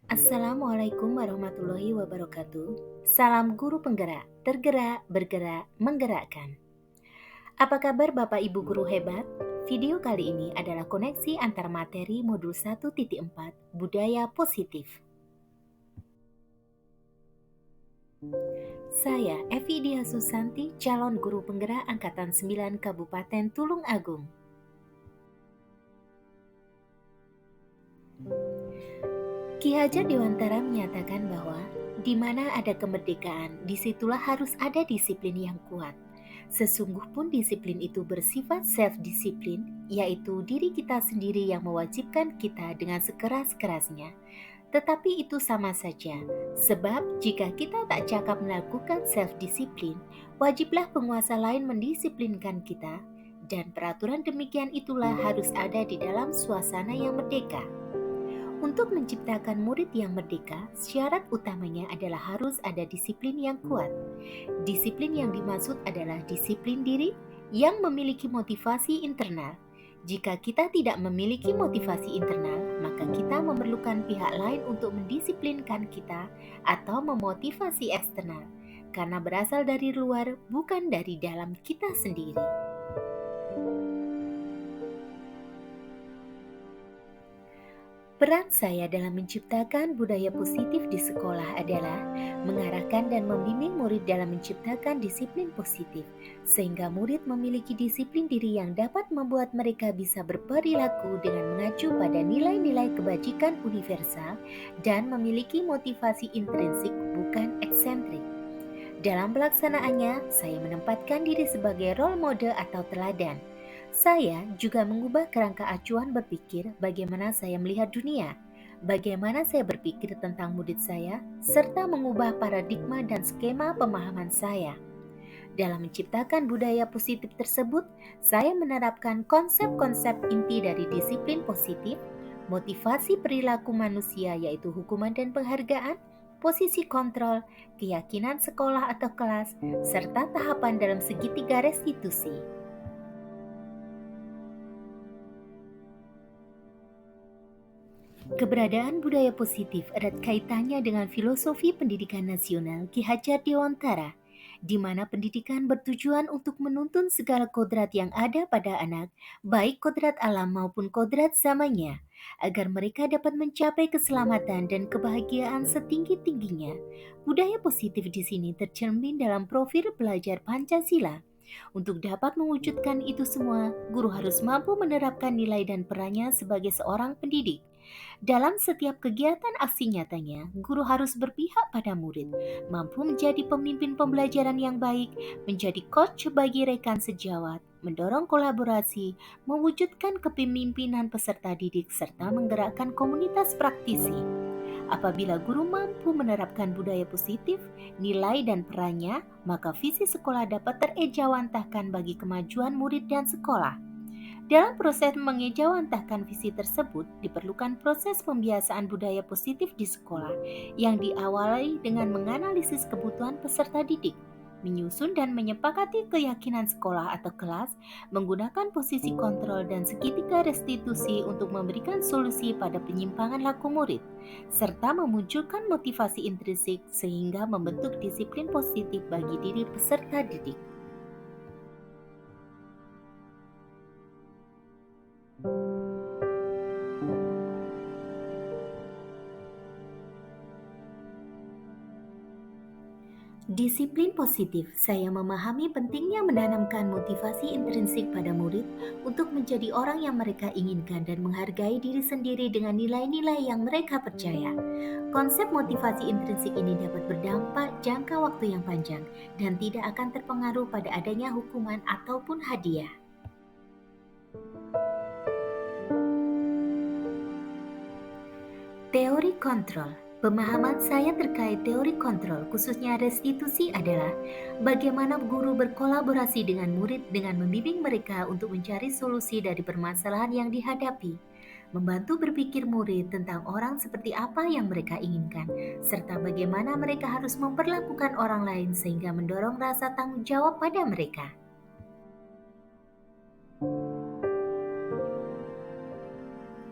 Assalamualaikum warahmatullahi wabarakatuh. Salam guru penggerak, tergerak, bergerak, menggerakkan. Apa kabar Bapak Ibu guru hebat? Video kali ini adalah koneksi antar materi modul 1.4 Budaya Positif. Saya Evi Dia Susanti, calon guru penggerak Angkatan 9 Kabupaten Tulung Agung. Ki Hajar Dewantara menyatakan bahwa di mana ada kemerdekaan, disitulah harus ada disiplin yang kuat. Sesungguh pun disiplin itu bersifat self-disiplin, yaitu diri kita sendiri yang mewajibkan kita dengan sekeras-kerasnya. Tetapi itu sama saja, sebab jika kita tak cakap melakukan self-disiplin, wajiblah penguasa lain mendisiplinkan kita, dan peraturan demikian itulah harus ada di dalam suasana yang merdeka. Untuk menciptakan murid yang merdeka, syarat utamanya adalah harus ada disiplin yang kuat. Disiplin yang dimaksud adalah disiplin diri yang memiliki motivasi internal. Jika kita tidak memiliki motivasi internal, maka kita memerlukan pihak lain untuk mendisiplinkan kita atau memotivasi eksternal, karena berasal dari luar, bukan dari dalam kita sendiri. Peran saya dalam menciptakan budaya positif di sekolah adalah mengarahkan dan membimbing murid dalam menciptakan disiplin positif, sehingga murid memiliki disiplin diri yang dapat membuat mereka bisa berperilaku dengan mengacu pada nilai-nilai kebajikan universal dan memiliki motivasi intrinsik bukan eksentrik. Dalam pelaksanaannya, saya menempatkan diri sebagai role model atau teladan. Saya juga mengubah kerangka acuan berpikir bagaimana saya melihat dunia, bagaimana saya berpikir tentang murid saya, serta mengubah paradigma dan skema pemahaman saya. Dalam menciptakan budaya positif tersebut, saya menerapkan konsep-konsep inti dari disiplin positif, motivasi perilaku manusia yaitu hukuman dan penghargaan, posisi kontrol, keyakinan sekolah atau kelas, serta tahapan dalam segitiga restitusi. Keberadaan budaya positif erat kaitannya dengan filosofi pendidikan nasional Ki Hajar Dewantara, di mana pendidikan bertujuan untuk menuntun segala kodrat yang ada pada anak, baik kodrat alam maupun kodrat zamannya, agar mereka dapat mencapai keselamatan dan kebahagiaan setinggi-tingginya. Budaya positif di sini tercermin dalam profil pelajar Pancasila. Untuk dapat mewujudkan itu semua, guru harus mampu menerapkan nilai dan perannya sebagai seorang pendidik. Dalam setiap kegiatan aksi nyatanya, guru harus berpihak pada murid, mampu menjadi pemimpin pembelajaran yang baik, menjadi coach bagi rekan sejawat, mendorong kolaborasi, mewujudkan kepemimpinan peserta didik, serta menggerakkan komunitas praktisi. Apabila guru mampu menerapkan budaya positif, nilai dan perannya, maka visi sekolah dapat terejawantahkan bagi kemajuan murid dan sekolah. Dalam proses mengejawantahkan visi tersebut, diperlukan proses pembiasaan budaya positif di sekolah yang diawali dengan menganalisis kebutuhan peserta didik, menyusun dan menyepakati keyakinan sekolah atau kelas, menggunakan posisi kontrol dan segitiga restitusi untuk memberikan solusi pada penyimpangan laku murid, serta memunculkan motivasi intrinsik sehingga membentuk disiplin positif bagi diri peserta didik. Disiplin positif, saya memahami pentingnya menanamkan motivasi intrinsik pada murid untuk menjadi orang yang mereka inginkan dan menghargai diri sendiri dengan nilai-nilai yang mereka percaya. Konsep motivasi intrinsik ini dapat berdampak jangka waktu yang panjang dan tidak akan terpengaruh pada adanya hukuman ataupun hadiah. Teori kontrol. Pemahaman saya terkait teori kontrol, khususnya restitusi adalah bagaimana guru berkolaborasi dengan murid dengan membimbing mereka untuk mencari solusi dari permasalahan yang dihadapi, membantu berpikir murid tentang orang seperti apa yang mereka inginkan, serta bagaimana mereka harus memperlakukan orang lain sehingga mendorong rasa tanggung jawab pada mereka.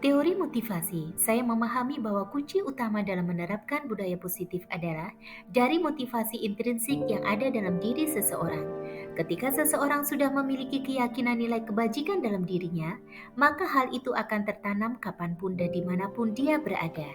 Teori teori motivasi, saya memahami bahwa kunci utama dalam menerapkan budaya positif adalah dari motivasi intrinsik yang ada dalam diri seseorang. Ketika seseorang sudah memiliki keyakinan nilai kebajikan dalam dirinya, maka hal itu akan tertanam kapanpun dan dimanapun dia berada.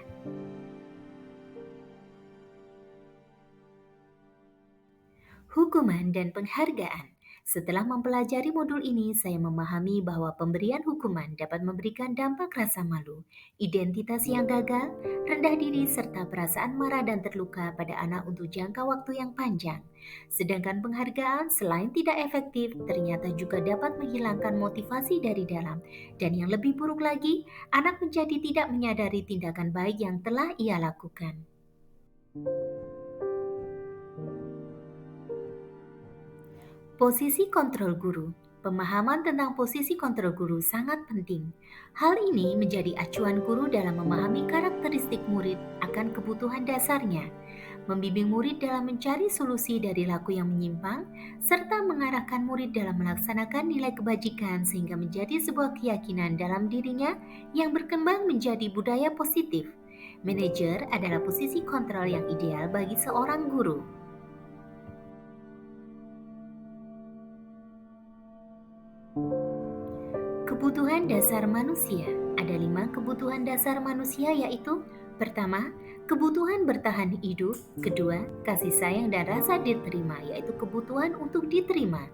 Hukuman dan penghargaan. Setelah mempelajari modul ini, saya memahami bahwa pemberian hukuman dapat memberikan dampak rasa malu, identitas yang gagal, rendah diri, serta perasaan marah dan terluka pada anak untuk jangka waktu yang panjang. Sedangkan penghargaan selain tidak efektif, ternyata juga dapat menghilangkan motivasi dari dalam. Dan yang lebih buruk lagi, anak menjadi tidak menyadari tindakan baik yang telah ia lakukan. Posisi kontrol guru. Pemahaman tentang posisi kontrol guru sangat penting. Hal ini menjadi acuan guru dalam memahami karakteristik murid akan kebutuhan dasarnya, membimbing murid dalam mencari solusi dari laku yang menyimpang, serta mengarahkan murid dalam melaksanakan nilai kebajikan sehingga menjadi sebuah keyakinan dalam dirinya yang berkembang menjadi budaya positif. Manajer adalah posisi kontrol yang ideal bagi seorang guru. Kebutuhan dasar manusia. Ada 5 kebutuhan dasar manusia yaitu: pertama, kebutuhan bertahan hidup. Kedua, kasih sayang dan rasa diterima yaitu kebutuhan untuk diterima.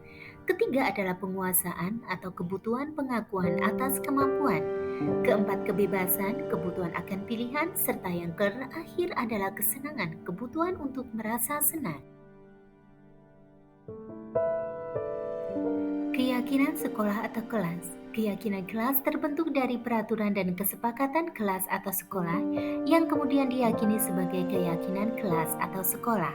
Ketiga adalah penguasaan atau kebutuhan pengakuan atas kemampuan. Keempat, kebebasan, kebutuhan akan pilihan. Serta yang terakhir adalah kesenangan, kebutuhan untuk merasa senang. Keyakinan sekolah atau kelas. Keyakinan kelas terbentuk dari peraturan dan kesepakatan kelas atau sekolah yang kemudian diyakini sebagai keyakinan kelas atau sekolah.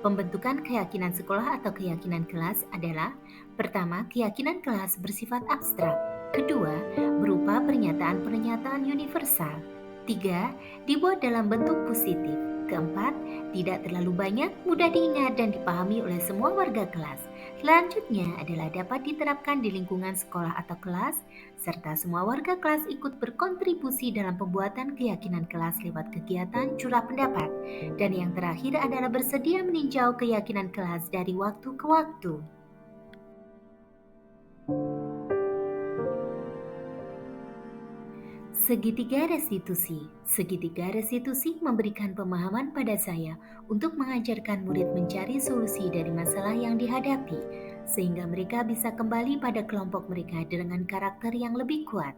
Pembentukan keyakinan sekolah atau keyakinan kelas adalah: pertama, keyakinan kelas bersifat abstrak. Kedua, berupa pernyataan-pernyataan universal. Tiga, dibuat dalam bentuk positif. Keempat, tidak terlalu banyak, mudah diingat dan dipahami oleh semua warga kelas. Selanjutnya adalah dapat diterapkan di lingkungan sekolah atau kelas, serta semua warga kelas ikut berkontribusi dalam pembuatan keyakinan kelas lewat kegiatan curah pendapat. Dan yang terakhir adalah bersedia meninjau keyakinan kelas dari waktu ke waktu. Segitiga restitusi. Segitiga restitusi memberikan pemahaman pada saya untuk mengajarkan murid mencari solusi dari masalah yang dihadapi, sehingga mereka bisa kembali pada kelompok mereka dengan karakter yang lebih kuat.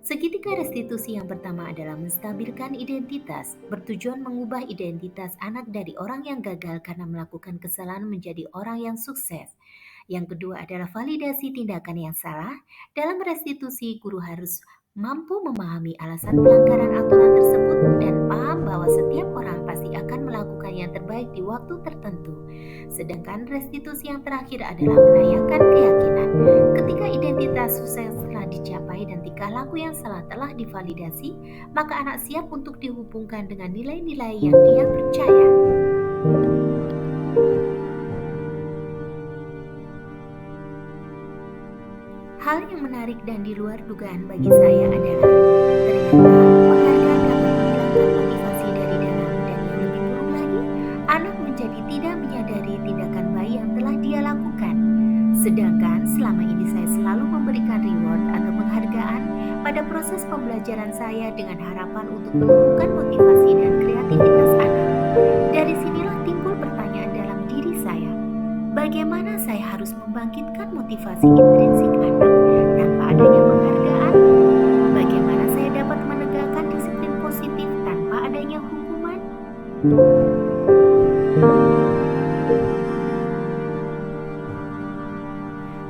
Segitiga restitusi yang pertama adalah menstabilkan identitas, bertujuan mengubah identitas anak dari orang yang gagal karena melakukan kesalahan menjadi orang yang sukses. Yang kedua adalah validasi tindakan yang salah. Dalam restitusi, guru harus mampu memahami alasan pelanggaran aturan tersebut dan paham bahwa setiap orang pasti akan melakukan yang terbaik di waktu tertentu. Sedangkan restitusi yang terakhir adalah menanyakan keyakinan. Ketika identitas sukses telah dicapai dan tingkah laku yang salah telah divalidasi, maka anak siap untuk dihubungkan dengan nilai-nilai yang dia percaya. Hal yang menarik dan di luar dugaan bagi saya adalah ternyata penghargaan dapat menghilangkan motivasi dari dalam, dan yang lebih buruk lagi, anak menjadi tidak menyadari tindakan baik yang telah dia lakukan. Sedangkan selama ini saya selalu memberikan reward atau penghargaan pada proses pembelajaran saya dengan harapan untuk menumbuhkan motivasi dan kreativitas anak. Dari sinilah timbul pertanyaan dalam diri saya. Bagaimana saya harus membangkitkan motivasi intrinsik anak tanpa adanya penghargaan? Bagaimana saya dapat menegakkan disiplin positif tanpa adanya hukuman?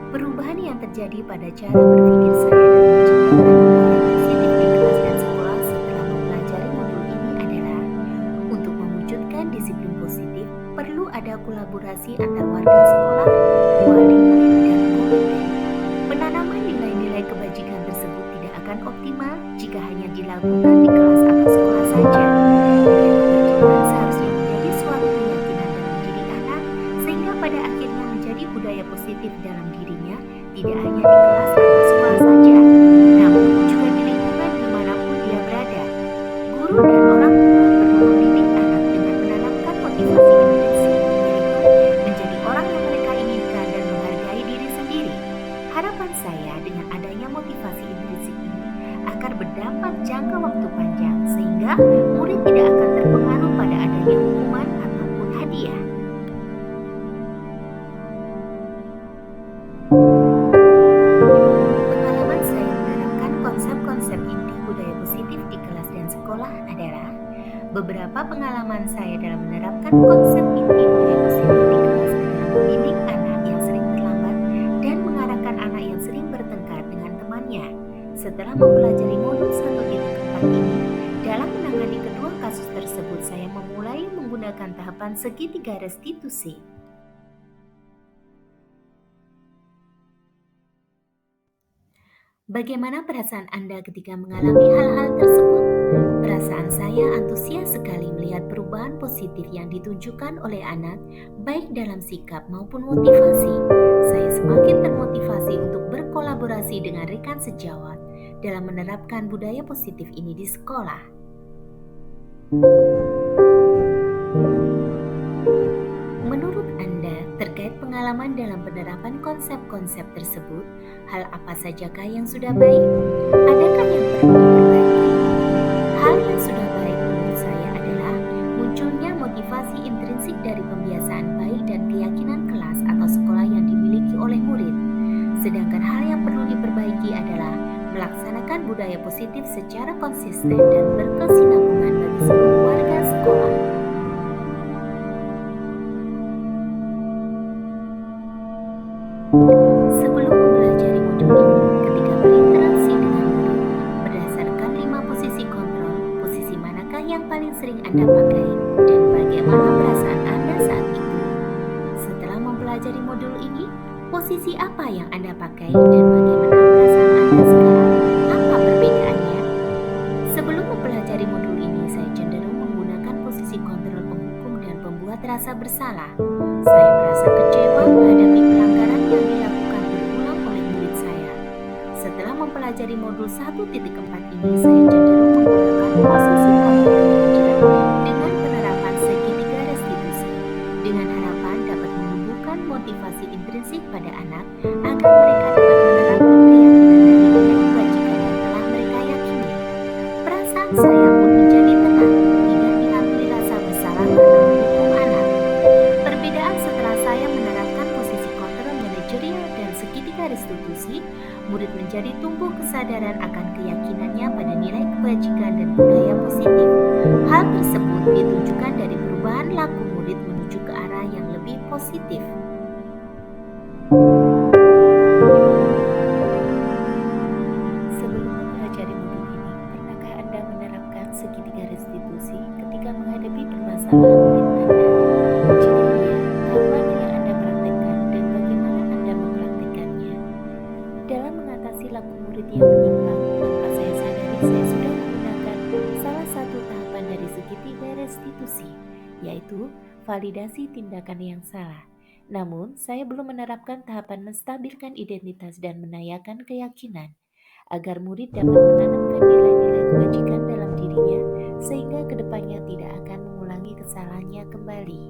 Perubahan yang terjadi pada cara berpikir saya dalam menciptakan budaya positif di kelas dan sekolah setelah mempelajari modul ini adalah: untuk mewujudkan disiplin positif, perlu ada kolaborasi antar warga sekolah, wali murid, dan guru. Penanaman nilai-nilai kebajikan tersebut tidak akan optimal jika hanya dilakukan di kelas atau sekolah saja. Nilai kebajikan seharusnya menjadi suatu keyakinan dalam diri anak, sehingga pada akhirnya menjadi budaya positif dalam dirinya, tidak hanya di kelas atau sekolah saja, namun juga di lingkungan dimanapun tidak akan terpengaruh pada adanya hukuman ataupun hadiah. Pengalaman saya menerapkan konsep-konsep inti budaya positif di kelas dan sekolah adalah beberapa pengalaman saya dalam menerapkan konsep inti budaya positif di kelas adalah membimbing anak yang sering terlambat dan mengarahkan anak yang sering bertengkar dengan temannya. Setelah mempelajari modul 1.4 ini, dalam menangani kedua kasus tersebut saya memulai menggunakan tahapan segitiga restitusi. Bagaimana perasaan Anda ketika mengalami hal-hal tersebut? Perasaan saya antusias sekali melihat perubahan positif yang ditunjukkan oleh anak, baik dalam sikap maupun motivasi. Saya semakin termotivasi untuk berkolaborasi dengan rekan sejawat dalam menerapkan budaya positif ini di sekolah. Menurut Anda, terkait pengalaman dalam penerapan konsep-konsep tersebut, hal apa sajakah yang sudah baik? Adakah yang perlu diperbaiki? Hal yang sudah baik menurut saya adalah munculnya motivasi intrinsik dari pembiasaan baik dan keyakinan kelas atau sekolah yang dimiliki oleh murid. Sedangkan hal yang perlu diperbaiki adalah melaksanakan budaya positif secara konsisten dan berkesinambungan bagi seluruh warga sekolah. Sebelum mempelajari modul ini, ketika berinteraksi dengan murid, berdasarkan 5 posisi kontrol, posisi manakah yang paling sering Anda pakai dan bagaimana perasaan Anda saat itu? Setelah mempelajari modul ini, posisi apa yang Anda pakai dan bagaimana perasaan Anda sekarang? Apa perbedaannya? Sebelum mempelajari modul ini, saya cenderung menggunakan posisi kontrol penghukum dan pembuat rasa bersalah. Saya merasa kecewa menghadapi pelanggaran yang dilakukan berulang oleh murid saya. Setelah mempelajari modul 1.4 ini, saya cenderung menggunakan posisi kontrol manajer dengan penerapan segitiga restitusi, dengan harapan dapat menumbuhkan motivasi intrinsik pada anak agar mereka dapat menerapkan keyakinan dan nilai kebajikan yang telah mereka yakini. Perasaan saya pun menjadi tenang, tidak dihantui rasa bersalah karena menghukum anak. Perbedaan setelah saya menerapkan posisi kontrol manajerial dan segitiga restitusi, murid menjadi tumbuh kesadaran akan keyakinannya pada nilai kebajikan dan budaya positif. Hal tersebut ditunjukkan dari perubahan laku murid menuju ke arah yang lebih positif. Sebelum mempelajari modul ini, pernahkah Anda menerapkan segitiga restitusi ketika menghadapi permasalahan murid Anda? Jika iya, hal mana yang Anda praktekkan dan bagaimana Anda mempraktekannya? Dalam mengatasi laku murid yang menyimpang, tanpa saya sadari saya sudah menggunakan salah satu tahapan dari segitiga restitusi, yaitu validasi tindakan yang salah. Namun, saya belum menerapkan tahapan menstabilkan identitas dan menayakan keyakinan, agar murid dapat menanamkan nilai-nilai kebajikan dalam dirinya, sehingga kedepannya tidak akan mengulangi kesalahannya kembali.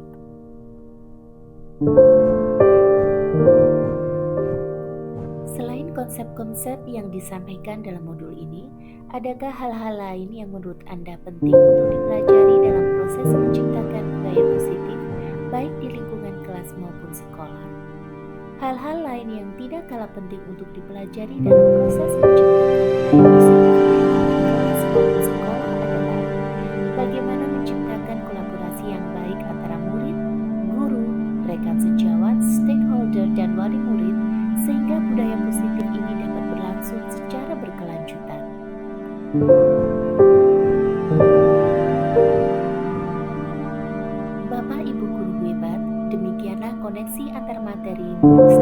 Selain konsep-konsep yang disampaikan dalam modul ini, adakah hal-hal lain yang menurut Anda penting untuk dipelajari dalam proses menciptakan budaya positif, baik di lingkungan kelas maupun sekolah? Hal-hal lain yang tidak kalah penting untuk dipelajari dalam proses menciptakan budaya positif di lingkungan kelas maupun sekolah adalah bagaimana menciptakan kolaborasi yang baik antara murid, guru, rekan sejawat, stakeholder, dan wali murid, sehingga budaya positif ini dapat berlangsung secara berkelanjutan. Bapak Ibu guru hebat, demikianlah koneksi antar materi modul